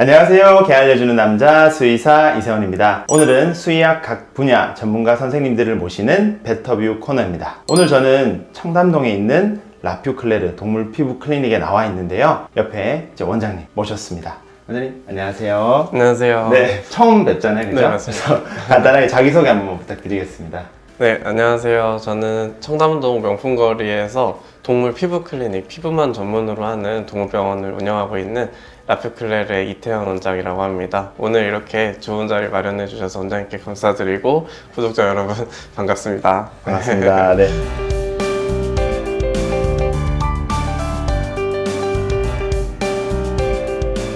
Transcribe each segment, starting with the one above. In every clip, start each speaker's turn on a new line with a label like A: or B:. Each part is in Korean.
A: 안녕하세요. 개 알려주는 남자 수의사 이세원입니다. 오늘은 수의학 각 분야 전문가 선생님들을 모시는 베터뷰 코너입니다. 오늘 저는 청담동에 있는 라퓨클레르 동물 피부 클리닉에 나와 있는데요. 옆에 이제 원장님 모셨습니다. 원장님 안녕하세요.
B: 안녕하세요.
A: 네, 처음 뵙잖아요, 그죠?
B: 네, 맞습니다.
A: 그래서 간단하게 자기소개 한번 부탁드리겠습니다.
B: 네, 안녕하세요. 저는 청담동 명품거리에서 동물 피부 클리닉, 피부만 전문으로 하는 동물병원을 운영하고 있는 라퓨클레르의 이태원 원장이라고 합니다. 오늘 이렇게 좋은 자리 마련해 주셔서 원장님께 감사드리고 구독자 여러분 반갑습니다.
A: 반갑습니다. 네.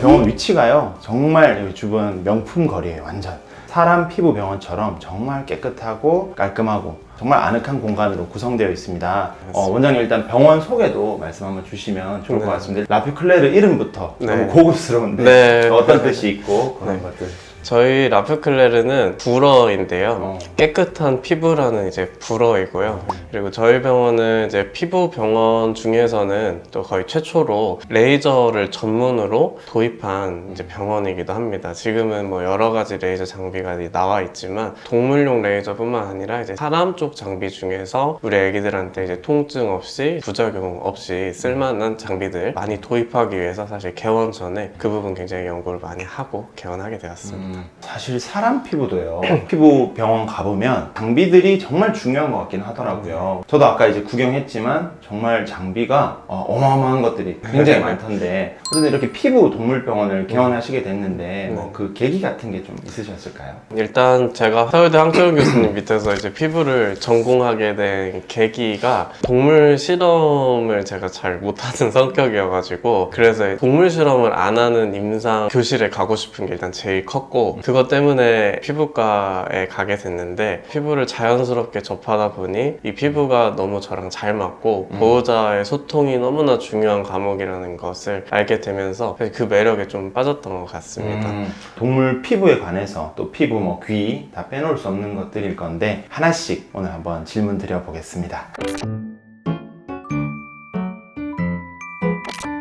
A: 병원 위치가요, 정말 여기 주변 명품 거리예요. 완전 사람 피부 병원처럼 정말 깨끗하고 깔끔하고 정말 아늑한 공간으로 구성되어 있습니다. 원장님 일단 병원 소개도 말씀 한번 주시면 좋을 것 같습니다. 라퓨클레르 이름부터 너무 고급스러운데
B: 네.
A: 어떤 뜻이 있고 그런 것들.
B: 저희 라퓨클레르는 불어인데요. 깨끗한 피부라는 이제 불어이고요. 그리고 저희 병원은 이제 피부 병원 중에서는 또 거의 최초로 레이저를 전문으로 도입한 이제 병원이기도 합니다. 지금은 뭐 여러 가지 레이저 장비가 나와 있지만 동물용 레이저뿐만 아니라 이제 사람 쪽 장비 중에서 우리 애기들한테 이제 통증 없이 부작용 없이 쓸만한 장비들 많이 도입하기 위해서 사실 개원 전에 그 부분 굉장히 연구를 많이 하고 개원하게 되었습니다.
A: 사실 사람 피부도요. 피부 병원 가보면 장비들이 정말 중요한 것 같긴 하더라고요. 저도 아까 이제 구경했지만 정말 장비가 어마어마한 것들이 굉장히 많던데, 그런데 이렇게 피부 동물병원을 개원하시게 됐는데 뭐 그 계기 같은 게 좀 있으셨을까요?
B: 일단 제가 서울대 황철웅 교수님 밑에서 이제 피부를 전공하게 된 계기가 동물 실험을 제가 잘 못하는 성격이어가지고, 그래서 동물 실험을 안 하는 임상 교실에 가고 싶은 게 일단 제일 컸고, 그것 때문에 피부과에 가게 됐는데, 피부를 자연스럽게 접하다 보니 이 피부가 너무 저랑 잘 맞고 보호자의 소통이 너무나 중요한 과목이라는 것을 알게 되면서 그 매력에 좀 빠졌던 것 같습니다.
A: 동물 피부에 관해서 또 피부 뭐 귀 다 빼놓을 수 없는 것들일 건데 하나씩 오늘 한번 질문 드려보겠습니다.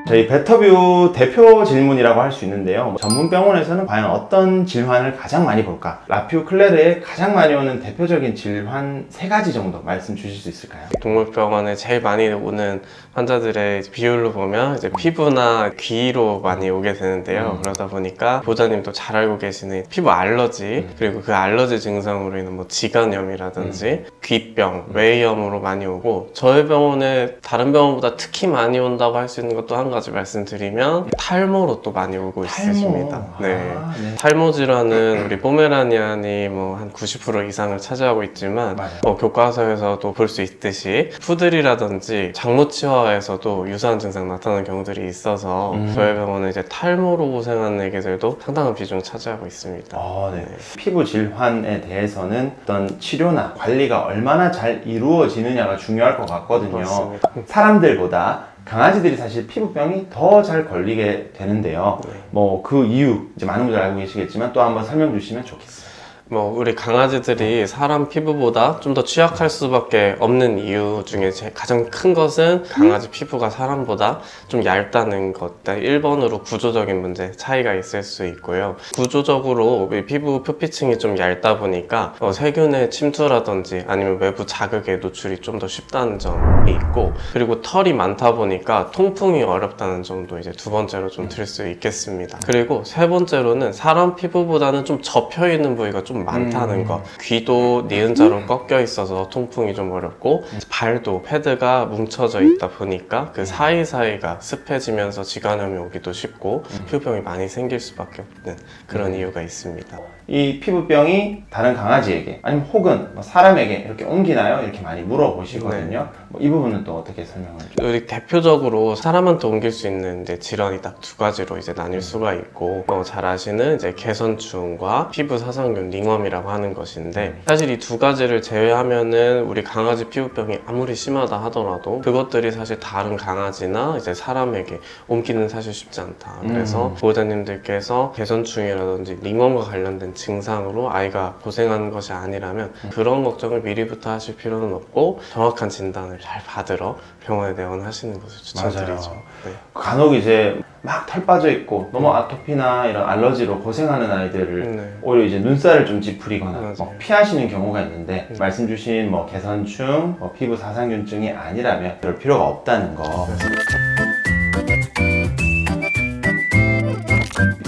A: 저희 베터뷰 대표 질문이라고 할 수 있는데요. 전문 병원에서는 과연 어떤 질환을 가장 많이 볼까? 라퓨클레르에 가장 많이 오는 대표적인 질환 3가지 정도 말씀 주실 수 있을까요?
B: 동물병원에 제일 많이 오는 환자들의 비율로 보면 이제 피부나 귀로 많이 오게 되는데요. 그러다 보니까 보호자님도 잘 알고 계시는 피부 알러지, 그리고 그 알러지 증상으로 인한 뭐 지간염이라든지 귀병, 외이염으로 많이 오고, 저희 병원에 다른 병원보다 특히 많이 온다고 할 수 있는 것도 한 가지 말씀드리면 탈모로 또 많이 오고 있으십니다. 네. 탈모 질환은 우리 포메라니안이 뭐 한 90% 이상을 차지하고 있지만 교과서에서도 볼 수 있듯이 푸들이라든지 장모치와에서도 유사한 증상 나타나는 경우들이 있어서 저희 병원은 이제 탈모로 고생하는 애기들도 상당한 비중을 차지하고 있습니다.
A: 네. 피부 질환에 대해서는 어떤 치료나 관리가 얼마나 잘 이루어지느냐가 중요할 것 같거든요.
B: 맞습니다.
A: 사람들보다 강아지들이 사실 피부병이 더 잘 걸리게 되는데요. 뭐 그 이유 이제 많은 분들 알고 계시겠지만 또 한번 설명 주시면 좋겠어요.
B: 우리 강아지들이 사람 피부보다 좀 더 취약할 수밖에 없는 이유 중에 가장 큰 것은 강아지 피부가 사람보다 좀 얇다는 것. 1번으로 구조적인 문제 차이가 있을 수 있고요. 구조적으로 우리 피부 표피층이 좀 얇다 보니까 세균의 침투라든지 아니면 외부 자극에 노출이 좀 더 쉽다는 점이 있고, 그리고 털이 많다 보니까 통풍이 어렵다는 점도 이제 2번째로 좀 들 수 있겠습니다. 그리고 3번째로는 사람 피부보다는 좀 접혀 있는 부위가 좀 많다는 것. 귀도 니은자로 꺾여 있어서 통풍이 좀 어렵고, 발도 패드가 뭉쳐져 있다 보니까 그 사이사이가 습해지면서 지간염이 오기도 쉽고 피부병이 많이 생길 수밖에 없는 그런 이유가 있습니다.
A: 이 피부병이 다른 강아지에게 아니면 혹은 뭐 사람에게 이렇게 옮기나요? 이렇게 많이 물어보시거든요. 이 부분은 또 어떻게 설명을 좀?
B: 우리 대표적으로 사람한테 옮길 수 있는 이제 질환이 딱 2가지로 이제 나뉠 수가 있고, 잘 아시는 이제 개선충과 피부 사상균 링웜이라고 하는 것인데, 사실 이 2가지를 제외하면은 우리 강아지 피부병이 아무리 심하다 하더라도 그것들이 사실 다른 강아지나 이제 사람에게 옮기는 사실 쉽지 않다. 그래서 보호자님들께서 개선충이라든지 링웜과 관련된 증상으로 아이가 고생하는 것이 아니라면 그런 걱정을 미리부터 하실 필요는 없고 정확한 진단을 잘 받으러 병원에 내원하시는 것을 추천드리죠.
A: 맞아요.
B: 네.
A: 간혹 이제 막 털 빠져 있고 너무 아토피나 이런 알러지로 고생하는 아이들을
B: 네.
A: 오히려 이제 눈살을 좀 찌푸리거나
B: 맞아요.
A: 뭐 피하시는 경우가 있는데 말씀 주신 뭐 개선충, 뭐 피부 사상균증이 아니라면 그럴 필요가 없다는 거.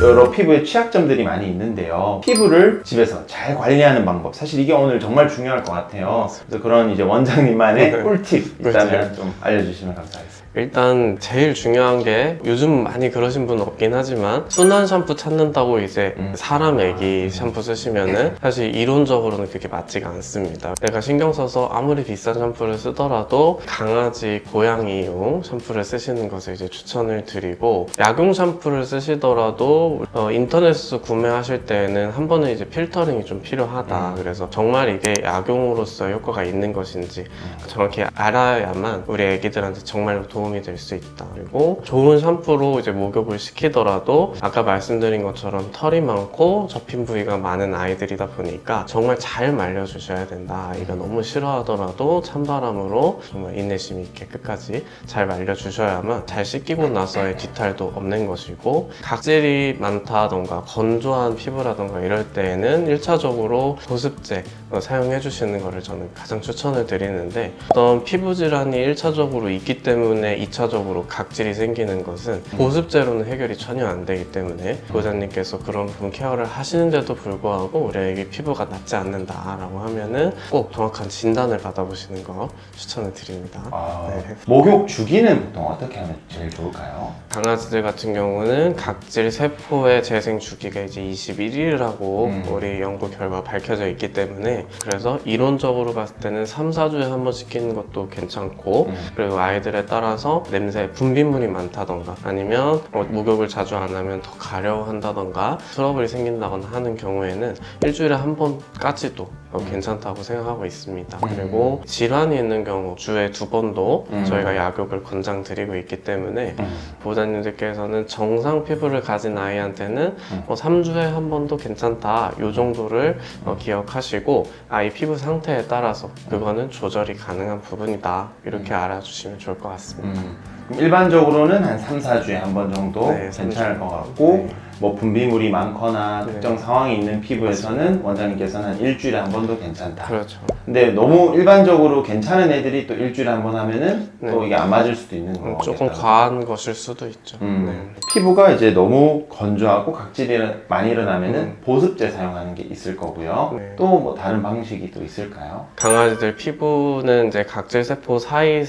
A: 여러 피부에 취약점들이 많이 있는데요. 피부를 집에서 잘 관리하는 방법. 사실 이게 오늘 정말 중요할 것 같아요. 그래서 그런 이제 원장님만의 꿀팁 있다면 좀 알려주시면 감사하겠습니다.
B: 일단 제일 중요한 게 요즘 많이 그러신 분 없긴 하지만 순한 샴푸 찾는다고 이제 사람 애기 샴푸 쓰시면은 사실 이론적으로는 그게 맞지가 않습니다. 내가 신경 써서 아무리 비싼 샴푸를 쓰더라도 강아지, 고양이용 샴푸를 쓰시는 것을 이제 추천을 드리고, 약용 샴푸를 쓰시더라도 인터넷에서 구매하실 때에는 한 번은 이제 필터링이 좀 필요하다. 그래서 정말 이게 약용으로서 효과가 있는 것인지 정확히 알아야만 우리 애기들한테 정말 도움이 될 수 있다. 그리고 좋은 샴푸로 이제 목욕을 시키더라도 아까 말씀드린 것처럼 털이 많고 접힌 부위가 많은 아이들이다 보니까 정말 잘 말려주셔야 된다. 아이가 너무 싫어하더라도 찬바람으로 정말 인내심 있게 끝까지 잘 말려주셔야만 잘 씻기고 나서의 뒤탈도 없는 것이고, 각질이 많다던가 건조한 피부라던가 이럴 때에는 1차적으로 보습제 사용해 주시는 것을 저는 가장 추천을 드리는데, 어떤 피부 질환이 1차적으로 있기 때문에 2차적으로 각질이 생기는 것은 보습제로는 해결이 전혀 안 되기 때문에 보호자님께서 그런 부분 케어를 하시는데도 불구하고 우리 애기 피부가 낫지 않는다라고 하면은 꼭 정확한 진단을 받아보시는 거 추천을 드립니다. 네.
A: 목욕 주기는 보통 어떻게 하면 제일 좋을까요?
B: 강아지들 같은 경우는 각질 세포의 재생 주기가 이제 21일이라고 우리 연구 결과 밝혀져 있기 때문에, 그래서 이론적으로 봤을 때는 3, 4주에 한 번 시키는 것도 괜찮고, 그리고 아이들에 따라서 냄새, 분비물이 많다던가 아니면 목욕을 자주 안 하면 더 가려워한다던가 트러블이 생긴다거나 하는 경우에는 일주일에 한 번까지도 괜찮다고 생각하고 있습니다. 그리고 질환이 있는 경우 주에 2번도 저희가 약욕을 권장드리고 있기 때문에 보호자님들께서는 정상 피부를 가진 아이한테는 3주에 한 번도 괜찮다, 이 정도를 기억하시고 아이 피부 상태에 따라서 그거는 조절이 가능한 부분이다, 이렇게 알아주시면 좋을 것 같습니다.
A: 그럼 일반적으로는 한 3, 4주에 한 번 정도
B: 네,
A: 괜찮을 것 같고,
B: 네.
A: 뭐 분비물이 많거나
B: 네.
A: 특정 상황이 있는 피부에서는 원장님께서는 한 일주일에 한 번도 괜찮다.
B: 그렇죠.
A: 근데 너무 일반적으로 괜찮은 애들이 또 일주일에 한 번 하면은
B: 네.
A: 또 이게 안 맞을 수도 있는 거겠다.
B: 조금 과한 것일 수도 있죠. 네.
A: 피부가 이제 너무 건조하고 각질이 많이 일어나면은 보습제 사용하는 게 있을 거고요.
B: 네.
A: 또 뭐 다른 방식이 또 있을까요?
B: 강아지들 피부는 이제 각질 세포 사이에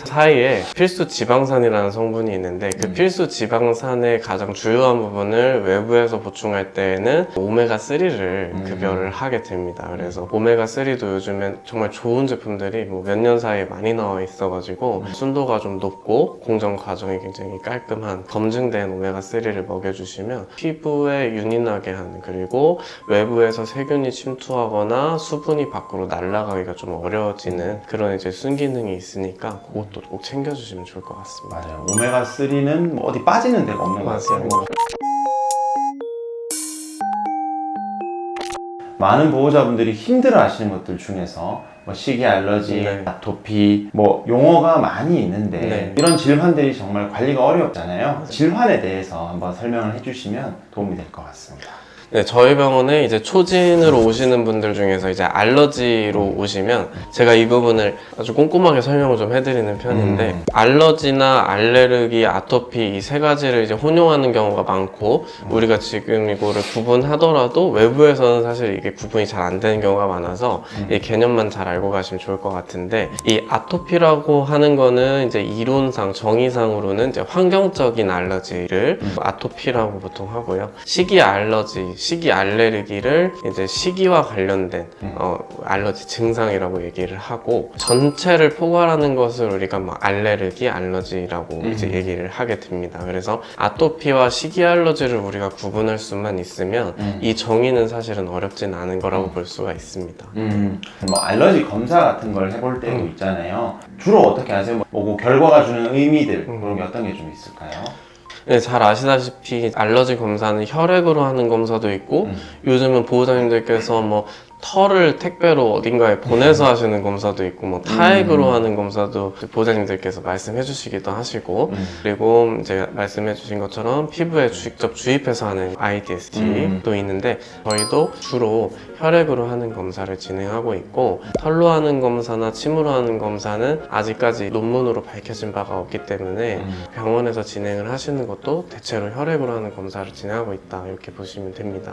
B: 필수 지방산이라는 성분이 있는데, 그 필수 지방산의 가장 주요한 부분을 외부에서 보충할 때에는 오메가3를 급여를 하게 됩니다. 그래서 오메가3도 요즘엔 정말 좋은 제품들이 뭐 몇 년 사이에 많이 나와 있어가지고 순도가 좀 높고 공정 과정이 굉장히 깔끔한 검증된 오메가3를 먹여주시면 피부에 윤이 나게 하는, 그리고 외부에서 세균이 침투하거나 수분이 밖으로 날아가기가 좀 어려워지는 그런 이제 순기능이 있으니까 그것도 꼭 챙겨주시면 좋을 것 같습니다.
A: 맞아요. 오메가3는 뭐 어디 빠지는 데가 없는 것 같아요. 많은 보호자분들이 힘들어 하시는 것들 중에서 뭐 식이 알러지,
B: 네.
A: 아토피, 뭐 용어가 많이 있는데
B: 네.
A: 이런 질환들이 정말 관리가 어렵잖아요. 질환에 대해서 한번 설명을 해주시면 도움이 될 것 같습니다.
B: 네, 저희 병원에 이제 초진으로 오시는 분들 중에서 이제 알러지로 오시면 제가 이 부분을 아주 꼼꼼하게 설명을 좀 해드리는 편인데, 알러지나 알레르기, 아토피 이 세 가지를 이제 혼용하는 경우가 많고, 우리가 지금 이거를 구분하더라도 외부에서는 사실 이게 구분이 잘 안 되는 경우가 많아서 이 개념만 잘 알고 가시면 좋을 것 같은데, 이 아토피라고 하는 거는 이제 이론상 정의상으로는 이제 환경적인 알러지를 아토피라고 보통 하고요. 식이 알러지, 식이 알레르기를 이제 식이와 관련된 알러지 증상이라고 얘기를 하고, 전체를 포괄하는 것을 우리가 뭐 알레르기, 알러지라고 이제 얘기를 하게 됩니다. 그래서 아토피와 식이 알러지를 우리가 구분할 수만 있으면 이 정의는 사실은 어렵진 않은 거라고 볼 수가 있습니다.
A: 뭐 알러지 검사 같은 걸 해볼 때도 있잖아요. 주로 어떻게 하세요? 뭐 결과가 주는 의미들 그런 게 어떤 게 좀 있을까요?
B: 네, 잘 아시다시피 알러지 검사는 혈액으로 하는 검사도 있고, 요즘은 보호자님들께서 뭐 털을 택배로 어딘가에 보내서 하시는 검사도 있고 뭐 타액으로 하는 검사도 보호자님들께서 말씀해 주시기도 하시고 그리고 이제 말씀해 주신 것처럼 피부에 직접 주입해서 하는 IDST도 있는데 저희도 주로 혈액으로 하는 검사를 진행하고 있고 털로 하는 검사나 침으로 하는 검사는 아직까지 논문으로 밝혀진 바가 없기 때문에 병원에서 진행을 하시는 것도 대체로 혈액으로 하는 검사를 진행하고 있다 이렇게 보시면 됩니다.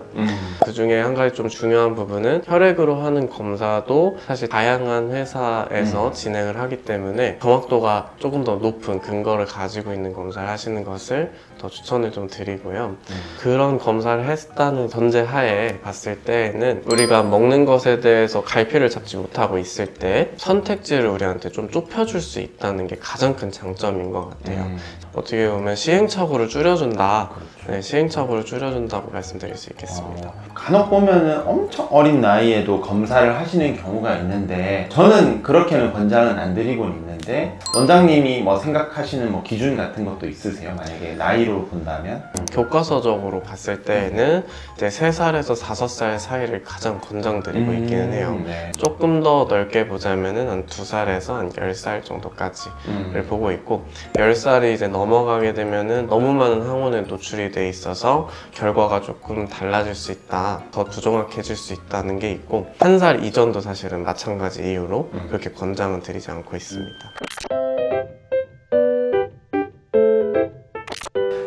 B: 그 중에 한 가지 좀 중요한 부분은 혈액으로 하는 검사도 사실 다양한 회사에서 진행을 하기 때문에 정확도가 조금 더 높은 근거를 가지고 있는 검사를 하시는 것을 더 추천을 좀 드리고요. 그런 검사를 했다는 전제하에 봤을 때는 우리가 먹는 것에 대해서 갈피를 잡지 못하고 있을 때 선택지를 우리한테 좀 좁혀줄 수 있다는 게 가장 큰 장점인 것 같아요. 어떻게 보면 시행착오를 줄여준다. 네, 시행착오를 줄여준다고 말씀드릴 수 있겠습니다.
A: 간혹 보면은 엄청 어린 나이에도 검사를 하시는 경우가 있는데 저는 그렇게는 권장은 안 드리고 있는데 원장님이 뭐 생각하시는 뭐 기준 같은 것도 있으세요? 만약에 나이로 본다면?
B: 교과서적으로 봤을 때에는 이제 3살에서 5살 사이를 가장 권장드리고 있기는 해요.
A: 네.
B: 조금 더 넓게 보자면은 한 2살에서 한 10살 정도까지를 보고 있고 10살이 이제 넘어가게 되면은 너무 많은 항원에 노출이 돼 있어서 결과가 조금 달라질 수 있다, 더 부정확해질 수 있다는 게 있고 1살 이전도 사실은 마찬가지 이유로 그렇게 권장은 드리지 않고 있습니다.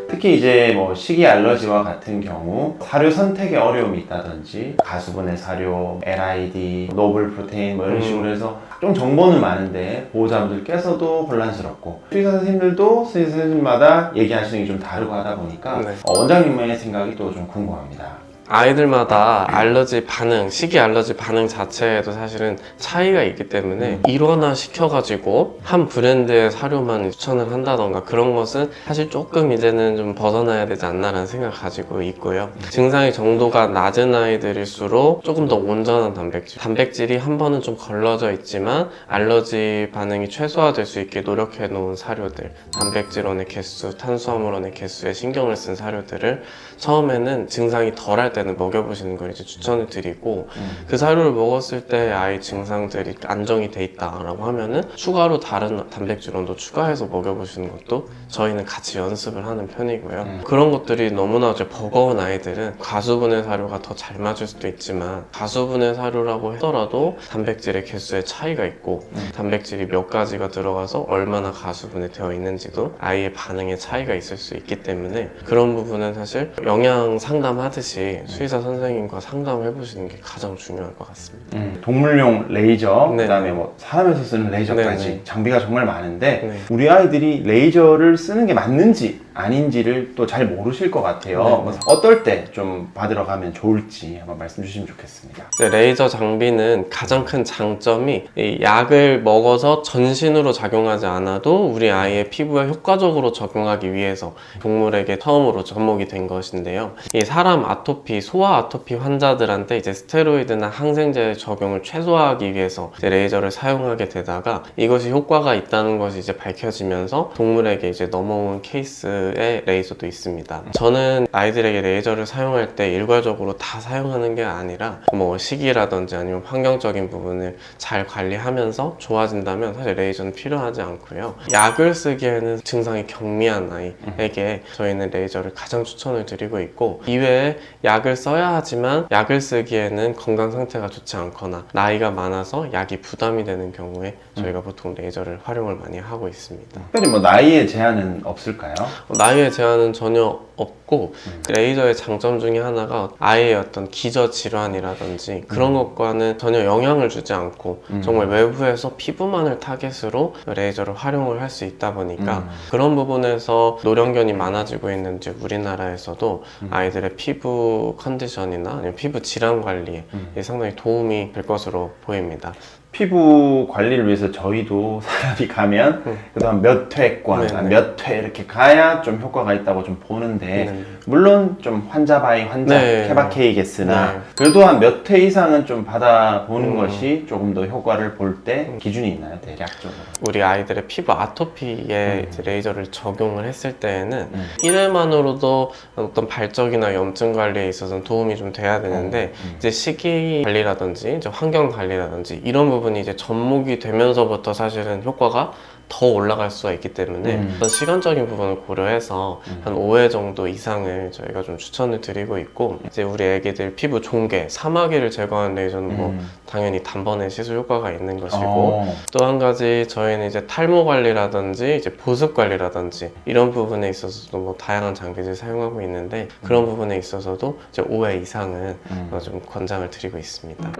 A: 특히 이제 뭐 식이 알러지와 같은 경우 사료 선택에 어려움이 있다든지 가수분해 사료, LID, 노블 프로테인 뭐 이런 식으로 해서 좀 정보는 많은데 보호자분들께서도 혼란스럽고 수의사 선생님들도 수의사 선생님마다 얘기하시는 게 좀 다르고 하다 보니까
B: 네.
A: 원장님의 생각이 또 좀 궁금합니다.
B: 아이들마다 알러지 반응, 식이 알러지 반응 자체에도 사실은 차이가 있기 때문에 일원화 시켜가지고 한 브랜드의 사료만 추천을 한다던가 그런 것은 사실 조금 이제는 좀 벗어나야 되지 않나라는 생각을 가지고 있고요. 증상의 정도가 낮은 아이들일수록 조금 더 온전한 단백질이 한 번은 좀 걸러져 있지만 알러지 반응이 최소화될 수 있게 노력해 놓은 사료들, 단백질원의 개수, 탄수화물원의 개수에 신경을 쓴 사료들을 처음에는 증상이 덜할 때는 먹여보시는 걸 이제 추천을 드리고 그 사료를 먹었을 때 아이 증상들이 안정이 돼 있다라고 하면은 추가로 다른 단백질원도 추가해서 먹여보시는 것도 저희는 같이 연습을 하는 편이고요. 그런 것들이 너무나 이제 버거운 아이들은 가수분해 사료가 더 잘 맞을 수도 있지만 가수분해 사료라고 하더라도 단백질의 개수에 차이가 있고 단백질이 몇 가지가 들어가서 얼마나 가수분해 되어 있는지도 아이의 반응에 차이가 있을 수 있기 때문에 그런 부분은 사실 영양 상담하듯이 수의사 선생님과 상담을 해보시는 게 가장 중요할 것 같습니다.
A: 동물용 레이저,
B: 네.
A: 그다음에 뭐 사람에서 쓰는 레이저까지
B: 네.
A: 장비가 정말 많은데
B: 네.
A: 우리 아이들이 레이저를 쓰는 게 맞는지 아닌지를 또 잘 모르실 것 같아요.
B: 네.
A: 그래서 어떨 때 좀 받으러 가면 좋을지 한번 말씀 주시면 좋겠습니다.
B: 레이저 장비는 가장 큰 장점이 이 약을 먹어서 전신으로 작용하지 않아도 우리 아이의 피부에 효과적으로 적용하기 위해서 동물에게 처음으로 접목이 된 것인데요. 이 사람 아토피, 소아 아토피 환자들한테 이제 스테로이드나 항생제 적용을 최소화하기 위해서 이제 레이저를 사용하게 되다가 이것이 효과가 있다는 것이 이제 밝혀지면서 동물에게 이제 넘어온 케이스의 레이저도 있습니다. 저는 아이들에게 레이저를 사용할 때 일괄적으로 다 사용하는 게 아니라 뭐 시기라든지 아니면 환경적인 부분을 잘 관리하면서 좋아진다면 사실 레이저는 필요하지 않고요. 약을 쓰기에는 증상이 경미한 아이에게 저희는 레이저를 가장 추천을 드리고 있고 이외에 약을 써야 하지만 약을 쓰기에는 건강 상태가 좋지 않거나 나이가 많아서 약이 부담이 되는 경우에 저희가 보통 레이저를 활용을 많이 하고 있습니다.
A: 특별히 뭐 나이에 제한은 없을까요?
B: 나이에 제한은 전혀 없고 레이저의 장점 중에 하나가 아이의 어떤 기저 질환이라든지 그런 것과는 전혀 영향을 주지 않고 정말 외부에서 피부만을 타겟으로 레이저를 활용을 할 수 있다 보니까 그런 부분에서 노령견이 많아지고 있는 이제 우리나라에서도 아이들의 피부 컨디션이나 아니면 피부 질환 관리에 상당히 도움이 될 것으로 보입니다.
A: 피부 관리를 위해서 저희도 사람이 가면 그다음 몇 회권,
B: 네네.
A: 몇 회 이렇게 가야 좀 효과가 있다고 좀 보는데 물론 좀 환자 바이 환자
B: 네.
A: 케바케이겠으나
B: 네.
A: 그래도 한 몇 회 이상은 좀 받아보는 것이 조금 더 효과를 볼 때 기준이 있나요? 대략적으로.
B: 우리 아이들의 피부 아토피에 이제 레이저를 적용을 했을 때에는 1회만으로도 어떤 발적이나 염증 관리에 있어서는 도움이 좀 돼야 되는데 이제 식이 관리라든지 이제 환경 관리라든지 이런 부분이 이제 접목이 되면서부터 사실은 효과가 더 올라갈 수가 있기 때문에 어떤 시간적인 부분을 고려해서 한 5회 정도 이상을 저희가 좀 추천을 드리고 있고, 이제 우리 애기들 피부 종괴, 사마귀를 제거하는 레이저는 뭐 당연히 단번에 시술 효과가 있는 것이고, 또 한 가지 저희는 이제 탈모 관리라든지 이제 보습 관리라든지 이런 부분에 있어서도 뭐 다양한 장비를 사용하고 있는데, 그런 부분에 있어서도 이제 5회 이상은 좀 권장을 드리고 있습니다.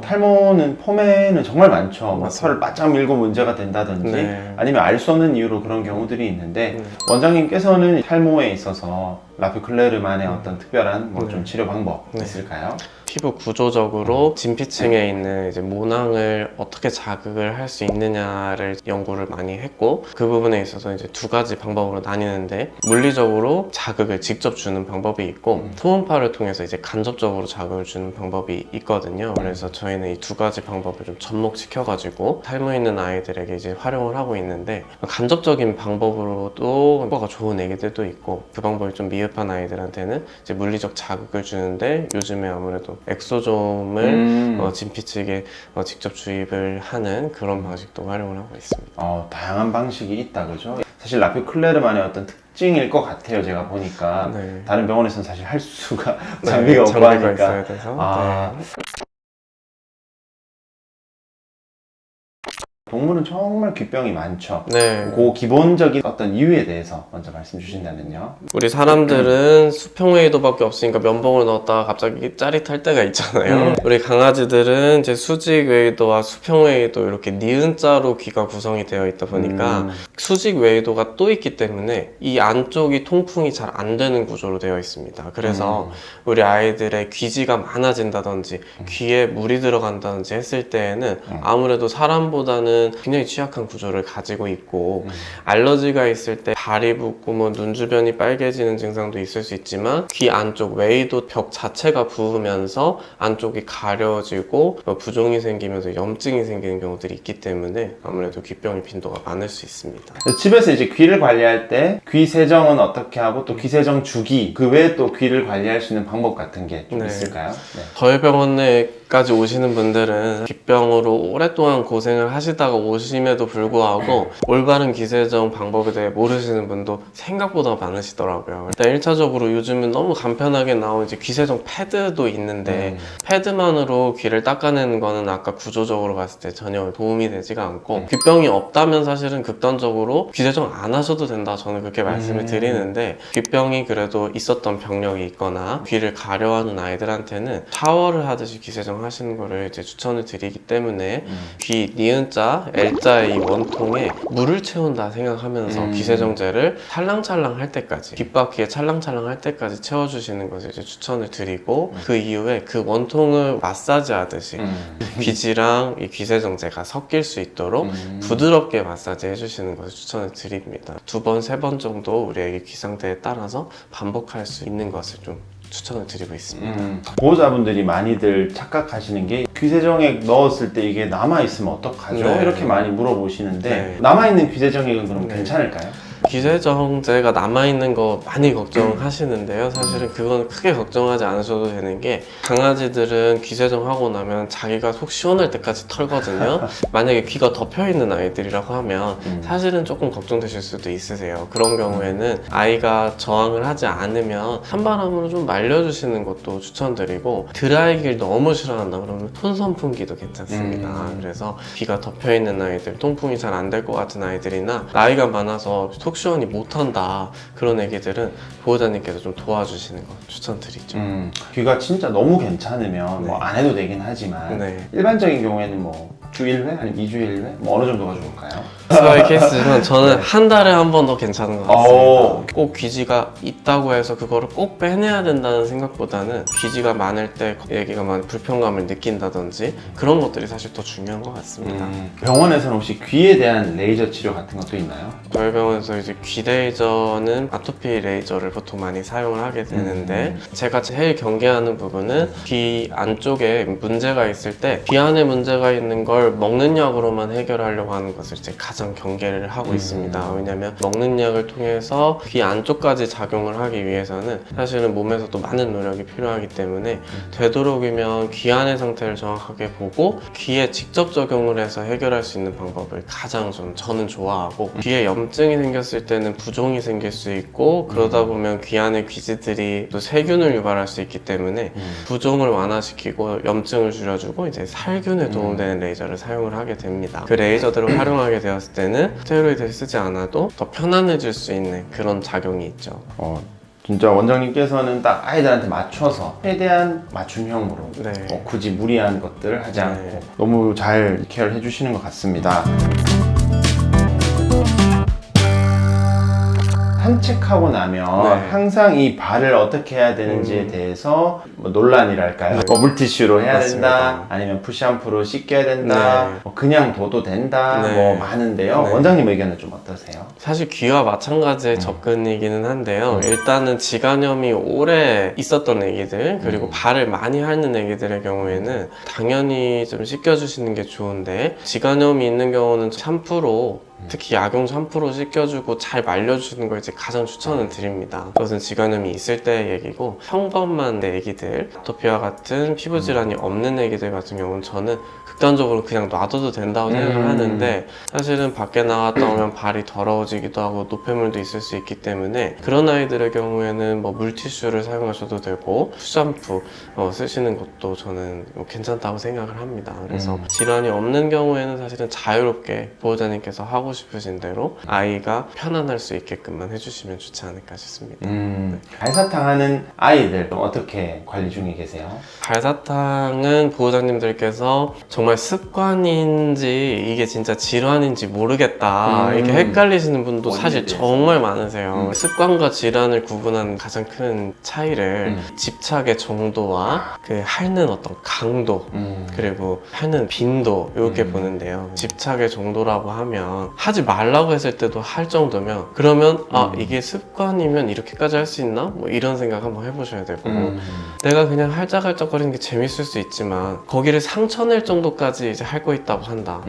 A: 탈모는 폼에는 정말 많죠. 뭐
B: 맞습니다.
A: 털을 바짝 밀고 문제가 된다든지
B: 네.
A: 아니면 알 수 없는 이유로 그런 경우들이 있는데 원장님께서는 탈모에 있어서 라피클레르만의 어떤 특별한 뭐 좀 치료 방법 있을까요?
B: 피부 구조적으로 진피층에 있는 이제 모낭을 어떻게 자극을 할 수 있느냐를 연구를 많이 했고, 그 부분에 있어서 이제 두 가지 방법으로 나뉘는데, 물리적으로 자극을 직접 주는 방법이 있고 초음파를 통해서 이제 간접적으로 자극을 주는 방법이 있거든요. 그래서 저희는 이 두 가지 방법을 좀 접목시켜 가지고 탈모 있는 아이들에게 이제 활용을 하고 있는데, 간접적인 방법으로도 효과가 좋은 애기들도 있고, 그 방법이 좀 미흡한 아이들한테는 이제 물리적 자극을 주는데, 요즘에 아무래도 엑소좀을 진피층에 직접 주입을 하는 그런 방식도 활용을 하고 있습니다.
A: 다양한 방식이 있다, 그죠? 사실 라피클레르만의 어떤 특징일 것 같아요, 제가 보니까.
B: 네.
A: 다른 병원에서는 사실 할 수가
B: 네,
A: 장비가 없고
B: 장비가
A: 하니까.
B: 있어야 돼서. 네.
A: 동물은 정말 귓병이 많죠.
B: 네.
A: 그 기본적인 어떤 이유에 대해서 먼저 말씀 주신다면요.
B: 우리 사람들은 수평웨이도밖에 없으니까 면봉을 넣었다가 갑자기 짜릿할 때가 있잖아요. 우리 강아지들은 이제 수직웨이도와 수평웨이도 이렇게 니은자로 귀가 구성이 되어 있다 보니까 수직웨이도가 또 있기 때문에 이 안쪽이 통풍이 잘 안 되는 구조로 되어 있습니다. 그래서 우리 아이들의 귀지가 많아진다든지 귀에 물이 들어간다든지 했을 때에는 아무래도 사람보다는 굉장히 취약한 구조를 가지고 있고, 알러지가 있을 때 발이 붓고 뭐 눈 주변이 빨개지는 증상도 있을 수 있지만, 귀 안쪽 웨이도 벽 자체가 부으면서 안쪽이 가려지고 부종이 생기면서 염증이 생기는 경우들이 있기 때문에 아무래도 귀병의 빈도가 많을 수 있습니다.
A: 집에서 이제 귀를 관리할 때 귀 세정은 어떻게 하고 또 귀 세정 주기, 그 외에 또 귀를 관리할 수 있는 방법 같은 게 좀
B: 네.
A: 있을까요? 네.
B: 저희 병원에까지 오시는 분들은 귀병으로 오랫동안 고생을 하시다가 오심에도 불구하고 올바른 귀세정 방법에 대해 모르시는 분도 생각보다 많으시더라고요. 일단 1차적으로 요즘은 너무 간편하게 나온 이제 귀세정 패드도 있는데 패드만으로 귀를 닦아내는 거는 아까 구조적으로 봤을 때 전혀 도움이 되지가 않고, 귀병이 없다면 사실은 극단적으로 귀세정 안 하셔도 된다, 저는 그렇게 말씀을 드리는데, 귀병이 그래도 있었던 병력이 있거나 귀를 가려하는 아이들한테는 샤워를 하듯이 귀세정 하시는 거를 이제 추천을 드리기 때문에 귀 니은자, L자의 이 원통에 물을 채운다 생각하면서 귀세정제를 찰랑찰랑 할 때까지, 귓바퀴에 찰랑찰랑 할 때까지 채워주시는 것을 이제 추천을 드리고, 그 이후에 그 원통을 마사지 하듯이 귀지랑 이 귀세정제가 섞일 수 있도록 부드럽게 마사지 해주시는 것을 추천을 드립니다. 2번, 3번 정도 우리 애기 귀 상태에 따라서 반복할 수 있는 것을 좀 추천을 드리고 있습니다.
A: 보호자분들이 많이들 착각하시는 게 귀세정액 넣었을 때 이게 남아있으면 어떡하죠?
B: 네.
A: 이렇게 많이 물어보시는데
B: 네.
A: 남아있는 귀세정액은 그럼 괜찮을까요?
B: 귀세정제가 남아있는 거 많이 걱정하시는데요. 사실은 그건 크게 걱정하지 않으셔도 되는 게, 강아지들은 귀세정하고 나면 자기가 속 시원할 때까지 털거든요. 만약에 귀가 덮여있는 아이들이라고 하면 사실은 조금 걱정되실 수도 있으세요. 그런 경우에는 아이가 저항을 하지 않으면 찬바람으로 좀 말려주시는 것도 추천드리고, 드라이기를 너무 싫어한다 그러면 손선풍기도 괜찮습니다. 그래서 귀가 덮여있는 아이들, 통풍이 잘 안 될 것 같은 아이들이나 나이가 많아서 속 시원이 못한다, 그런 애기들은 보호자님께서 좀 도와주시는 거 추천드리죠.
A: 귀가 진짜 너무 괜찮으면 뭐 안 해도 되긴 하지만
B: 네.
A: 일반적인 경우에는 뭐 주 1회 아니면 2주에 1회 뭐 어느 정도가 좋을까요?
B: 스파이 케이스지만 저는 한 달에 한 번 더 괜찮은 것 같습니다. 꼭 귀지가 있다고 해서 그거를 꼭 빼내야 된다는 생각보다는 귀지가 많을 때 얘기가 많이 불편감을 느낀다든지 그런 것들이 사실 더 중요한 것 같습니다.
A: 병원에서는 혹시 귀에 대한 레이저 치료 같은 것도 있나요?
B: 저희 병원에서 이제 귀 레이저는 아토피 레이저를 보통 많이 사용을 하게 되는데 제가 제일 경계하는 부분은 귀 안쪽에 문제가 있을 때 귀 안에 문제가 있는 걸 먹는 약으로만 해결하려고 하는 것을 이제 가장 경계를 하고 있습니다. 왜냐면 먹는 약을 통해서 귀 안쪽까지 작용을 하기 위해서는 사실은 몸에서도 많은 노력이 필요하기 때문에 되도록이면 귀 안의 상태를 정확하게 보고 귀에 직접 적용을 해서 해결할 수 있는 방법을 가장 저는 좋아하고 귀에 염증이 생겼을 때는 부종이 생길 수 있고 그러다 보면 귀 안의 귀지들이 또 세균을 유발할 수 있기 때문에 부종을 완화시키고 염증을 줄여주고 이제 살균에 도움되는 레이저를 사용을 하게 됩니다. 그 레이저들을 활용하게 되었을 때는 스테로이드를 쓰지 않아도 더 편안해질 수 있는 그런 작용이 있죠.
A: 진짜 원장님께서는 딱 아이들한테 맞춰서 최대한 맞춤형으로
B: 네.
A: 굳이 무리한 것들을 하지
B: 네.
A: 않고 너무 잘 케어를 해주시는 것 같습니다. 산책하고 나면
B: 네.
A: 항상 이 발을 어떻게 해야 되는지에 대해서 뭐 논란이랄까요?
B: 네.
A: 뭐 물티슈로 해야
B: 맞습니다.
A: 된다, 아니면 푸샴푸로 씻겨야 된다,
B: 네.
A: 뭐 그냥 둬도 된다,
B: 네.
A: 뭐 많은데요.
B: 네.
A: 원장님 의견은 좀 어떠세요?
B: 사실 귀와 마찬가지의 접근이기는 한데요. 일단은 지간염이 오래 있었던 애기들 그리고 발을 많이 핥는 애기들의 경우에는 당연히 좀 씻겨주시는 게 좋은데 지간염이 있는 경우는 샴푸로 특히 약용 샴푸로 씻겨주고 잘 말려주는 걸 이제 가장 추천을 드립니다. 그것은 지간염이 있을 때의 얘기고 평범한 애기들, 아토피와 같은 피부 질환이 없는 애기들 같은 경우는 저는 극단적으로 그냥 놔둬도 된다고 생각을 하는데 사실은 밖에 나갔다 오면 발이 더러워지기도 하고 노폐물도 있을 수 있기 때문에 그런 아이들의 경우에는 뭐 물티슈를 사용하셔도 되고 푸샴푸 쓰시는 것도 저는 괜찮다고 생각을 합니다. 그래서 질환이 없는 경우에는 사실은 자유롭게 보호자님께서 하고 싶으신 대로 아이가 편안할 수 있게끔만 해주시면 좋지 않을까 싶습니다.
A: 발사탕 하는 아이들 어떻게 관리 중에 계세요?
B: 발사탕은 보호자님들께서 정말 습관인지 이게 진짜 질환인지 모르겠다 이렇게 헷갈리시는 분도 사실 정말 많으세요. 습관과 질환을 구분하는 가장 큰 차이를 집착의 정도와 그 핥는 어떤 강도 그리고 핥는 빈도 이렇게 보는데요. 집착의 정도라고 하면 하지 말라고 했을 때도 할 정도면 그러면 이게 습관이면 이렇게까지 할 수 있나? 뭐 이런 생각 한번 해보셔야 되고 내가 그냥 할짝할짝거리는 게 재밌을 수 있지만 거기를 상처낼 정도까지 이제 할 거 있다고 한다.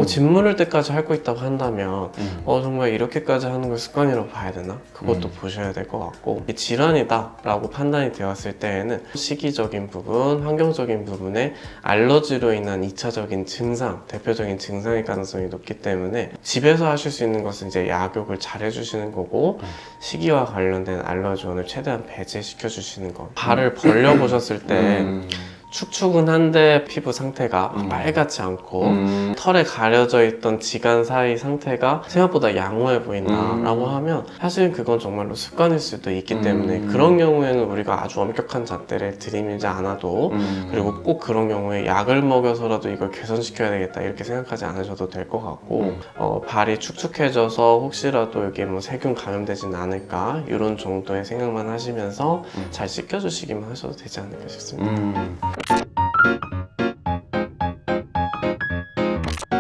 B: 짓 물을 때까지 할 거 있다고 한다면 정말 이렇게까지 하는 걸 습관이라고 봐야 되나? 그것도 보셔야 될 것 같고 이 질환이다 라고 판단이 되었을 때에는 시기적인 부분, 환경적인 부분에 알러지로 인한 2차적인 증상, 대표적인 증상일 가능성이 높기 때문에 집에서 하실 수 있는 것은 이제 약욕을 잘 해주시는 거고 시기와 관련된 알러지원을 최대한 배제시켜 주시는 것. 발을 벌려 보셨을 때 축축은 한데 피부 상태가 빨갛지 않고 털에 가려져 있던 지간 사이 상태가 생각보다 양호해 보인다라고 하면 사실 그건 정말로 습관일 수도 있기 때문에 그런 경우에는 우리가 아주 엄격한 잣대를 들이밀지 않아도 그리고 꼭 그런 경우에 약을 먹여서라도 이걸 개선시켜야 되겠다 이렇게 생각하지 않으셔도 될 것 같고 발이 축축해져서 혹시라도 여기에 뭐 세균 감염되진 않을까 이런 정도의 생각만 하시면서 잘 씻겨주시기만 하셔도 되지 않을까 싶습니다.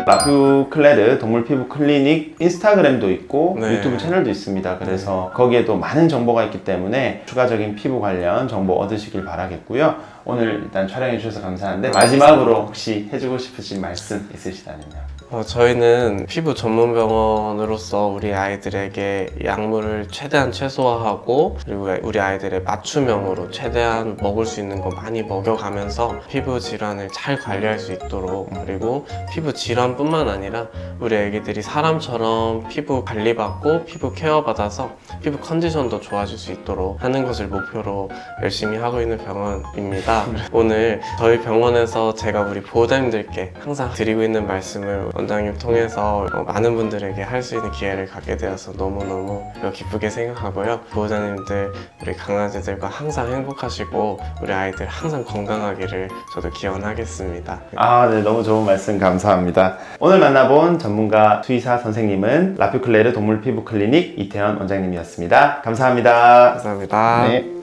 A: 라퓨클레르 동물 피부 클리닉 인스타그램도 있고
B: 네.
A: 유튜브 채널도 있습니다. 그래서 거기에도 많은 정보가 있기 때문에 추가적인 피부 관련 정보 얻으시길 바라겠고요. 오늘 일단 촬영해 주셔서 감사한데 마지막으로 혹시 해주고 싶으신 말씀 있으시다면요?
B: 저희는 피부 전문 병원으로서 우리 아이들에게 약물을 최대한 최소화하고 그리고 우리 아이들의 맞춤형으로 최대한 먹을 수 있는 거 많이 먹여가면서 피부 질환을 잘 관리할 수 있도록 그리고 피부 질환뿐만 아니라 우리 아이들이 사람처럼 피부 관리받고 피부 케어받아서 피부 컨디션도 좋아질 수 있도록 하는 것을 목표로 열심히 하고 있는 병원입니다. 오늘 저희 병원에서 제가 우리 보호자님들께 항상 드리고 있는 말씀을 원장님 통해서 많은 분들에게 할 수 있는 기회를 갖게 되어서 너무너무 기쁘게 생각하고요. 보호자님들, 우리 강아지들과 항상 행복하시고 우리 아이들 항상 건강하기를 저도 기원하겠습니다.
A: 아, 네, 너무 좋은 말씀 감사합니다. 오늘 만나본 전문가 수의사 선생님은 라퓨클레르 동물 피부 클리닉 이태현 원장님이었습니다. 감사합니다.
B: 감사합니다.
A: 네.